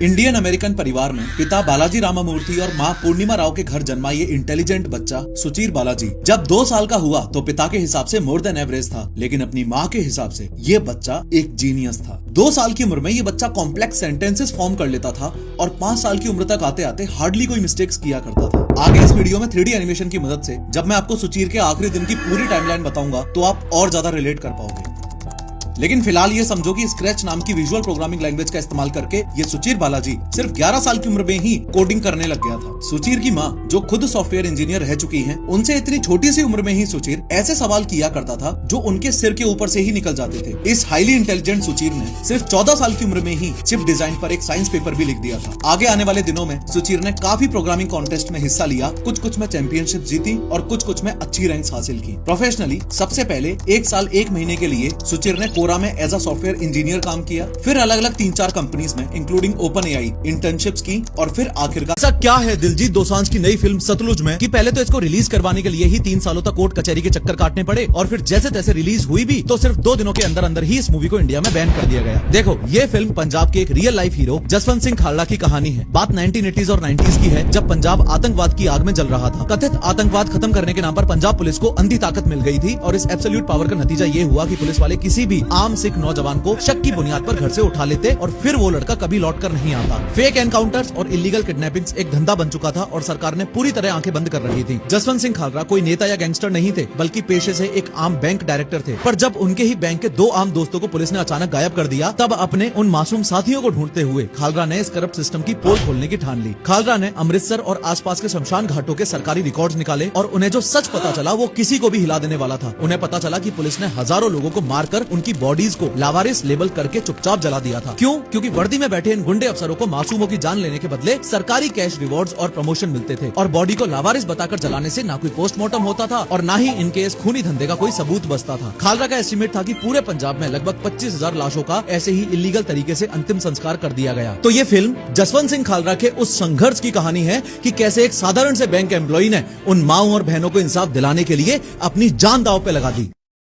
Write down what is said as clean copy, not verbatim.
Indian American परिवार में पिता बालाजी रामामूर्ति और मां पूर्णिमा राव के घर जन्मा ये इंटेलिजेंट बच्चा सुचीर बालाजी जब 2 साल का हुआ तो पिता के हिसाब से मोर देन एवरेज था, लेकिन अपनी मां के हिसाब से ये बच्चा एक जीनियस था। 2 साल की उम्र में ये बच्चा कॉम्प्लेक्स सेंटेंसेस फॉर्म कर लेता था और 5 साल की उम्र तक आते आते हार्डली कोई मिस्टेक्स किया करता था। आगे इस वीडियो में 3D एनिमेशन की मदद से जब मैं आपको सुचीर के आखिरी दिन की पूरी टाइमलाइन बताऊंगा तो आप और ज्यादा रिलेट कर पाओगे। लेकिन फिलहाल ये समझो कि स्क्रैच नाम की विजुअल प्रोग्रामिंग लैंग्वेज का इस्तेमाल करके ये सुचीर बालाजी सिर्फ 11 साल की उम्र में ही कोडिंग करने लग गया था। सुचीर की माँ जो खुद सॉफ्टवेयर इंजीनियर रह चुकी हैं, उनसे इतनी छोटी सी उम्र में ही सुचीर ऐसे सवाल किया करता था जो उनके सिर के ऊपर से ही निकल जाते थे। इस हाईली इंटेलिजेंट सुचीर ने सिर्फ 14 साल की उम्र में ही चिप डिजाइन पर एक साइंस पेपर भी लिख दिया था। आगे आने वाले दिनों में सुचीर ने काफी प्रोग्रामिंग कॉन्टेस्ट में हिस्सा लिया, कुछ में चैंपियनशिप जीती और कुछ में अच्छी रैंक्स हासिल की। प्रोफेशनली सबसे पहले 1 साल 1 महीने के लिए सुचीर ने कोरा में एज अ सॉफ्टवेयर इंजीनियर काम किया, फिर अलग अलग 3-4 कंपनीज में इंक्लूडिंग ओपन एआई इंटर्नशिप्स की और फिर आखिरकार ऐसा क्या है दिलजीत दोसांझ की नई फिल्म सतलुज में कि पहले तो इसको रिलीज करवाने के लिए ही 3 सालों तक कोर्ट कचहरी के चक्कर काटने पड़े और फिर जैसे तैसे रिलीज हुई भी तो सिर्फ 2 दिनों के अंदर अंदर ही इस मूवी को इंडिया में बैन कर दिया गया। देखो, ये फिल्म पंजाब के एक real life hero Jaswant Singh Khalra की कहानी है। बात 1980s और 90s की है, जब पंजाब आतंकवाद की आग में जल रहा था। कथित आतंकवाद खत्म करने के नाम पर पंजाब पुलिस को अंधी ताकत मिल गई थी और इस एब्सोल्यूट पावर का नतीजा ये हुआ कि पुलिस वाले किसी भी आम सिख नौजवान को शक की बुनियाद पर घर से उठा लेते और फिर वो लड़का कभी लौट कर नहीं आता। फेक एनकाउंटर्स और इलीगल किडनैपिंग्स एक धंधा बन चुका था और सरकार ने पूरी तरह आंखें बंद कर रही थी। जसवंत सिंह खालड़ा कोई नेता या गैंगस्टर नहीं थे, बल्कि पेशे से एक आम बैंक डायरेक्टर थे। पर जब उनके ही बैंक के 2 आम दोस्तों को पुलिस ने अचानक गायब कर दिया, तब अपने उन मासूम साथियों को ढूंढते हुए खालड़ा ने इस करप्ट सिस्टम की पोल खोलने की ठान ली। खालड़ा ने अमृतसर और आसपास के शमशान घाटों के सरकारी रिकॉर्ड्स निकाले और उन्हें जो सच पता चला वो किसी को भी हिला देने वाला था। उन्हें पता चला कि पुलिस ने हजारों लोगों को मारकर उनकी बॉडीज को लावारिस लेबल करके चुपचाप जला दिया था। क्यों? क्योंकि वर्दी में बैठे इन गुंडे अफसरों को मासूमों की जान लेने के बदले सरकारी कैश रिवॉर्ड्स और प्रमोशन मिलते थे और बॉडी को लावारिस बताकर जलाने से ना कोई पोस्टमार्टम होता था और ना ही इनके इस खूनी धंधे का कोई सबूत बचता था। खालड़ा का एस्टीमेट था कि पूरे पंजाब में लगभग 25,000 लाशों का ऐसे ही इलीगल तरीके से अंतिम संस्कार कर दिया गया। तो ये फिल्म जसवंत सिंह खालड़ा के उस संघर्ष की कहानी है कि कैसे एक साधारण से बैंक एम्प्लॉई ने उन माओ और बहनों को इंसाफ दिलाने के लिए अपनी जान दांव पे लगा दी।